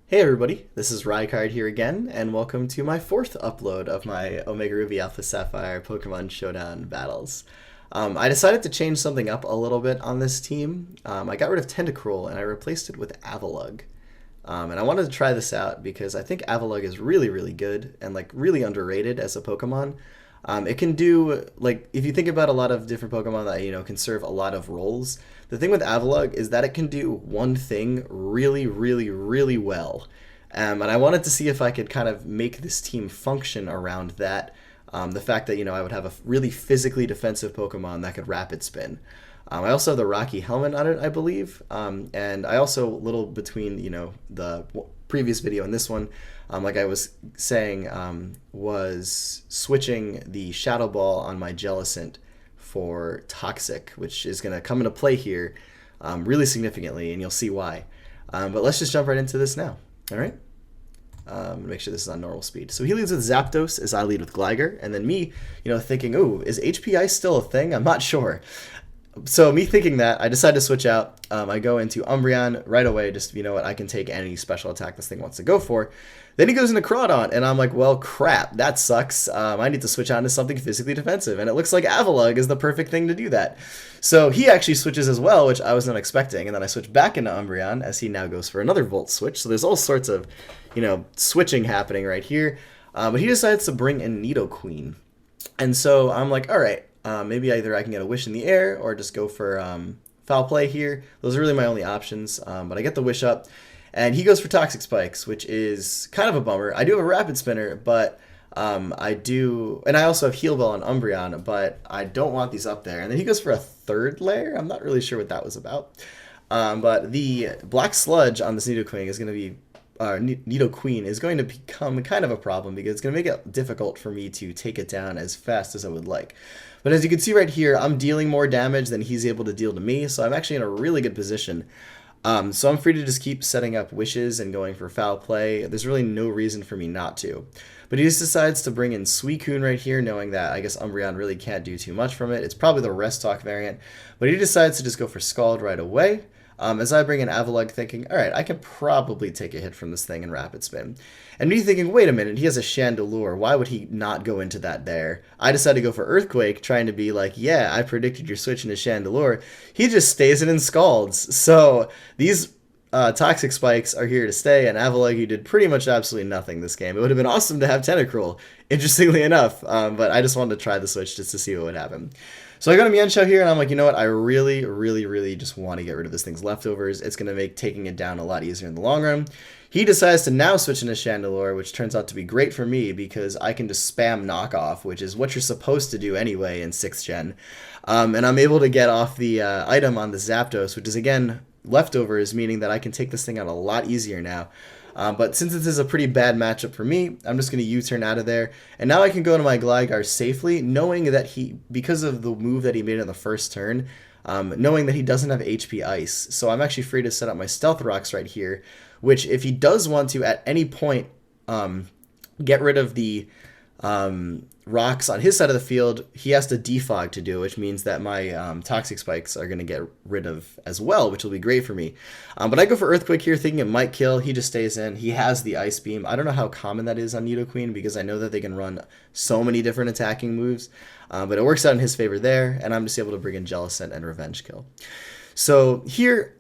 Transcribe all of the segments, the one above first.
Hey everybody, this is Rykard here again, and welcome to my fourth upload of my Omega Ruby Alpha Sapphire Pokemon Showdown battles. I decided to change something up a little bit on this team. I got rid of Tentacruel and I replaced it with Avalugg. And I wanted to try this out because I think Avalugg is really, really good and like really underrated as a Pokemon. It can do, like, if you think about a lot of different Pokemon that, can serve a lot of roles, the thing with Avalugg is that it can do one thing really, really, really well. And I wanted to see if I could kind of make this team function around that. The fact that, I would have a really physically defensive Pokemon that could rapid spin. I also have the Rocky Helmet on it, I believe. And I also, little between, the previous video and this one, like I was saying, was switching the Shadow Ball on my Jellicent for Toxic, which is going to come into play here really significantly, and you'll see why. But let's just jump right into this now. All right? Make sure this is on normal speed. So he leads with Zapdos as I lead with Gligar, and then me, thinking, ooh, is HP Ice still a thing? I'm not sure. So me thinking that, I decided to switch out. I go into Umbreon right away, just, I can take any special attack this thing wants to go for. Then he goes into Crawdaunt, and I'm like, well, crap, that sucks. I need to switch on to something physically defensive, and it looks like Avalugg is the perfect thing to do that. So he actually switches as well, which I was not expecting, and then I switch back into Umbreon, as he now goes for another Volt switch. So there's all sorts of, switching happening right here. But he decides to bring in Nidoqueen. And so I'm like, all right, maybe either I can get a Wish in the air or just go for Foul Play here. Those are really my only options, but I get the Wish up. And he goes for Toxic Spikes, which is kind of a bummer. I do have a Rapid Spinner, but I do... And I also have Heal Bell on Umbreon, but I don't want these up there. And then he goes for a third layer. I'm not really sure what that was about. But the Black Sludge on this Nidoqueen is going to be... Nidoqueen is going to become kind of a problem because it's going to make it difficult for me to take it down as fast as I would like. But as you can see right here, I'm dealing more damage than he's able to deal to me, so I'm actually in a really good position. So I'm free to just keep setting up wishes and going for foul play. There's really no reason for me not to. But he just decides to bring in Suicune right here, knowing that I guess Umbreon really can't do too much from it. It's probably the Rest Talk variant. But he decides to just go for Scald right away. As I bring in Avalugg thinking, all right, I can probably take a hit from this thing in Rapid Spin. And me thinking, wait a minute, he has a Chandelure. Why would he not go into that there? I decided to go for Earthquake, trying to be like, yeah, I predicted you're switching to Chandelure. He just stays it and Scalds. So these Toxic Spikes are here to stay, and Avalugg, you did pretty much absolutely nothing this game. It would have been awesome to have Tentacruel, interestingly enough, but I just wanted to try the switch just to see what would happen. So I go to Mienshao here, and I'm like, you know what? I really, really, really just want to get rid of this thing's leftovers. It's going to make taking it down a lot easier in the long run. He decides to now switch into Chandelure, which turns out to be great for me because I can just spam knockoff, which is what you're supposed to do anyway in 6th gen. And I'm able to get off the item on the Zapdos, which is, again, leftovers, meaning that I can take this thing out a lot easier now. But since this is a pretty bad matchup for me, I'm just going to U-turn out of there. And now I can go to my Gligar safely, knowing that because of the move that he made in the first turn, knowing that he doesn't have HP Ice. So I'm actually free to set up my Stealth Rocks right here, which if he does want to at any point get rid of the rocks on his side of the field, he has to defog to do, which means that my Toxic Spikes are going to get rid of as well, which will be great for me. But I go for Earthquake here, thinking it might kill. He just stays in. He has the Ice Beam. I don't know how common that is on Nidoqueen because I know that they can run so many different attacking moves, but it works out in his favor there, and I'm just able to bring in Jellicent and Revenge Kill. So here,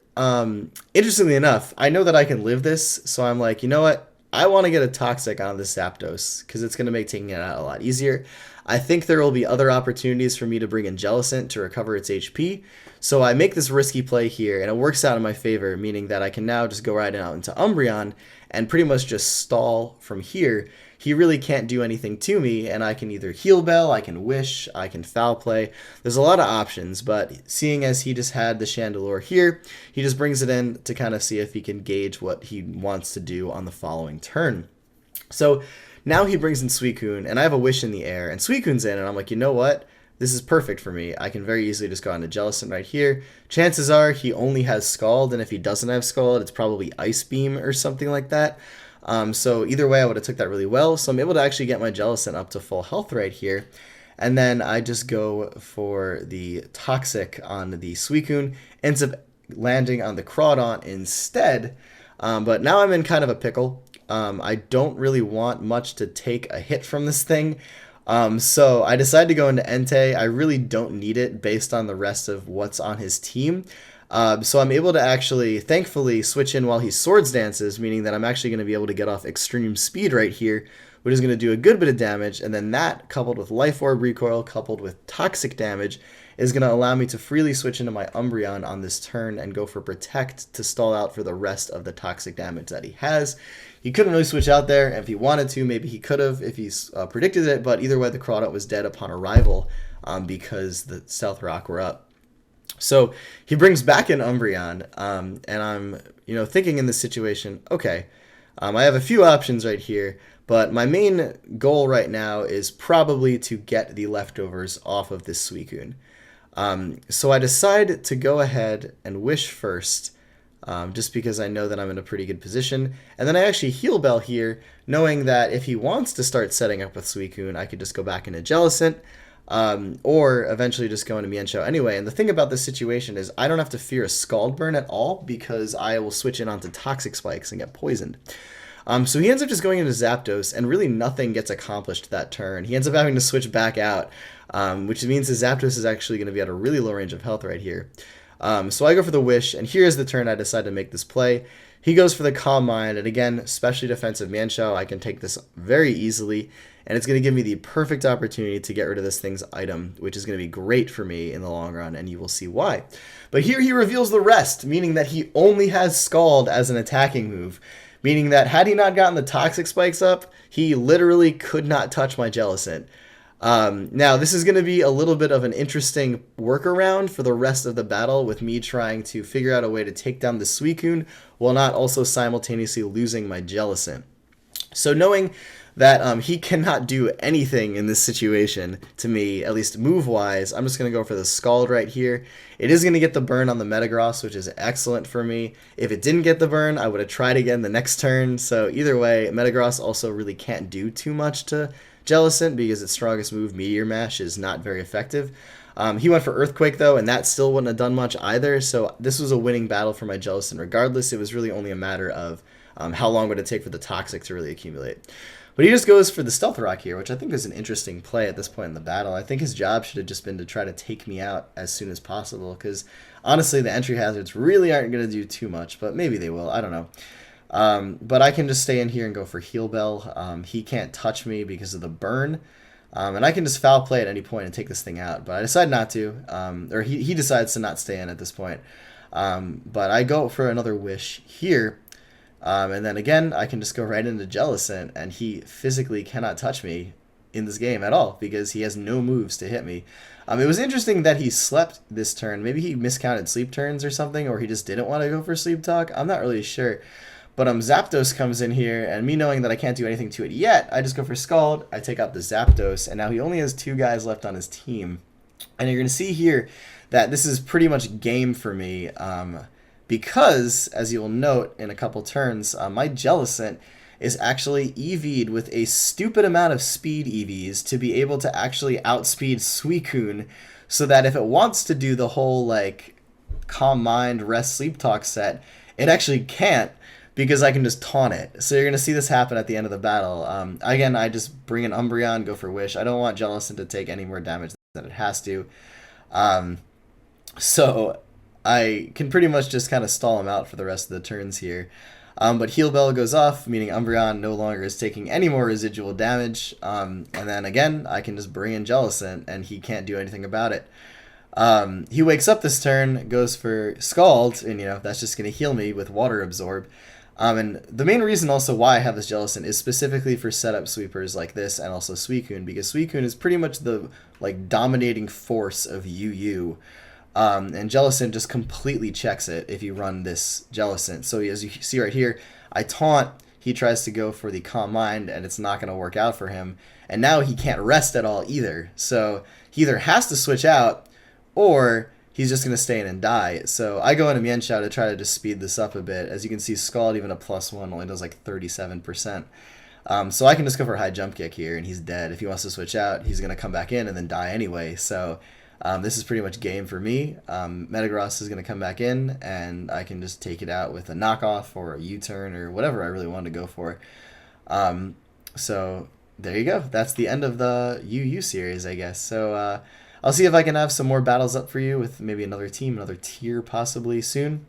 interestingly enough, I know that I can live this, so I'm like, you know what? I want to get a Toxic on this Zapdos because it's going to make taking it out a lot easier. I think there will be other opportunities for me to bring in Jellicent to recover its HP. So I make this risky play here, and it works out in my favor, meaning that I can now just go right out into Umbreon and pretty much just stall from here. He really can't do anything to me, and I can either Heal Bell, I can Wish, I can Foul Play. There's a lot of options, but seeing as he just had the Chandelure here, he just brings it in to kind of see if he can gauge what he wants to do on the following turn. So now he brings in Suicune, and I have a Wish in the air, and Suicune's in, and I'm like, you know what? This is perfect for me. I can very easily just go on to Jellicent right here. Chances are he only has Scald, and if he doesn't have Scald, it's probably Ice Beam or something like that. So either way, I would have took that really well. So I'm able to actually get my Jellicent up to full health right here. And then I just go for the Toxic on the Suicune. Ends up landing on the Crawdaunt instead. But now I'm in kind of a pickle. I don't really want much to take a hit from this thing. So I decided to go into Entei. I really don't need it based on the rest of what's on his team. So I'm able to actually, thankfully, switch in while he Swords Dances, meaning that I'm actually going to be able to get off Extreme Speed right here, which is going to do a good bit of damage, and then that, coupled with Life Orb Recoil, coupled with Toxic damage, is going to allow me to freely switch into my Umbreon on this turn and go for Protect to stall out for the rest of the Toxic damage that he has. He couldn't really switch out there, and if he wanted to, maybe he could have if he's predicted it, but either way, the Crobat was dead upon arrival because the Stealth Rock were up. So he brings back an Umbreon, and I'm thinking in this situation, okay, I have a few options right here, but my main goal right now is probably to get the leftovers off of this Suicune. So I decide to go ahead and wish first, just because I know that I'm in a pretty good position. And then I actually Heal Bell here, knowing that if he wants to start setting up with Suicune, I could just go back into Jellicent, or eventually just go into Mienshao anyway. And the thing about this situation is I don't have to fear a Scald Burn at all, because I will switch in onto Toxic Spikes and get poisoned. So he ends up just going into Zapdos, and really nothing gets accomplished that turn. He ends up having to switch back out, which means his Zapdos is actually going to be at a really low range of health right here. So I go for the Wish, and here's the turn I decide to make this play. He goes for the Calm Mind, and again, specially defensive Mienshao, I can take this very easily, and it's going to give me the perfect opportunity to get rid of this thing's item, which is going to be great for me in the long run, and you will see why. But here he reveals the rest, meaning that he only has Scald as an attacking move, meaning that had he not gotten the Toxic Spikes up, he literally could not touch my Jellicent. Now, this is going to be a little bit of an interesting workaround for the rest of the battle, with me trying to figure out a way to take down the Suicune while not also simultaneously losing my Jellicent. So knowing that he cannot do anything in this situation to me, at least move-wise, I'm just going to go for the Scald right here. It is going to get the burn on the Metagross, which is excellent for me. If it didn't get the burn, I would have tried again the next turn. So either way, Metagross also really can't do too much to Jellicent because its strongest move, Meteor Mash, is not very effective. He went for Earthquake, though, and that still wouldn't have done much either. So this was a winning battle for my Jellicent regardless. It was really only a matter of how long would it take for the Toxic to really accumulate. But he just goes for the Stealth Rock here, which I think is an interesting play at this point in the battle. I think his job should have just been to try to take me out as soon as possible, because honestly, the entry hazards really aren't going to do too much, but maybe they will. I don't know. But I can just stay in here and go for Heal Bell. He can't touch me because of the burn. And I can just foul play at any point and take this thing out. But I decide not to. Or he decides to not stay in at this point. But I go for another Wish here. And then again, I can just go right into Jellicent, and he physically cannot touch me in this game at all because he has no moves to hit me. It was interesting that he slept this turn. Maybe he miscounted sleep turns or something, or he just didn't want to go for Sleep Talk. I'm not really sure. But Zapdos comes in here, and me knowing that I can't do anything to it yet, I just go for Scald, I take out the Zapdos, and now he only has 2 guys left on his team. And you're going to see here that this is pretty much game for me, because, as you'll note in a couple turns, my Jellicent is actually EV'd with a stupid amount of speed EVs to be able to actually outspeed Suicune, so that if it wants to do the whole, like, Calm Mind, Rest, Sleep Talk set, it actually can't, because I can just taunt it. So you're going to see this happen at the end of the battle. Again, I just bring an Umbreon, go for Wish. I don't want Jellicent to take any more damage than it has to. So I can pretty much just kind of stall him out for the rest of the turns here. But Heal Bell goes off, meaning Umbreon no longer is taking any more residual damage. And then again, I can just bring in Jellicent, and he can't do anything about it. He wakes up this turn, goes for Scald, and that's just going to heal me with Water Absorb. And the main reason also why I have this Jellicent is specifically for setup sweepers like this, and also Suicune, because Suicune is pretty much the dominating force of UU. And Jellicent just completely checks it if you run this Jellicent. So as you see right here, I taunt, he tries to go for the Calm Mind, and it's not going to work out for him. And now he can't rest at all either. So he either has to switch out, or he's just going to stay in and die. So I go into Mienshao to try to just speed this up a bit. As you can see, Scald, even a +1, only does like 37%. So I can just go for a high jump kick here, and he's dead. If he wants to switch out, he's going to come back in and then die anyway. So This is pretty much game for me. Metagross is going to come back in, and I can just take it out with a knockoff or a U-turn or whatever I really want to go for. So there you go. That's the end of the UU series, I guess. So I'll see if I can have some more battles up for you with maybe another team, another tier possibly soon.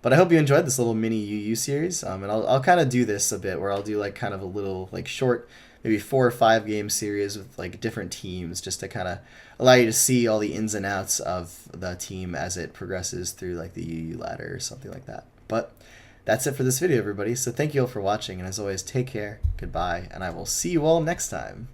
But I hope you enjoyed this little mini UU series, and I'll kind of do this a bit where I'll do like kind of a little like short, maybe 4 or 5 game series with like different teams, just to kind of allow you to see all the ins and outs of the team as it progresses through like the UU ladder or something like that. But that's it for this video, everybody. So thank you all for watching, and as always, take care, goodbye, and I will see you all next time.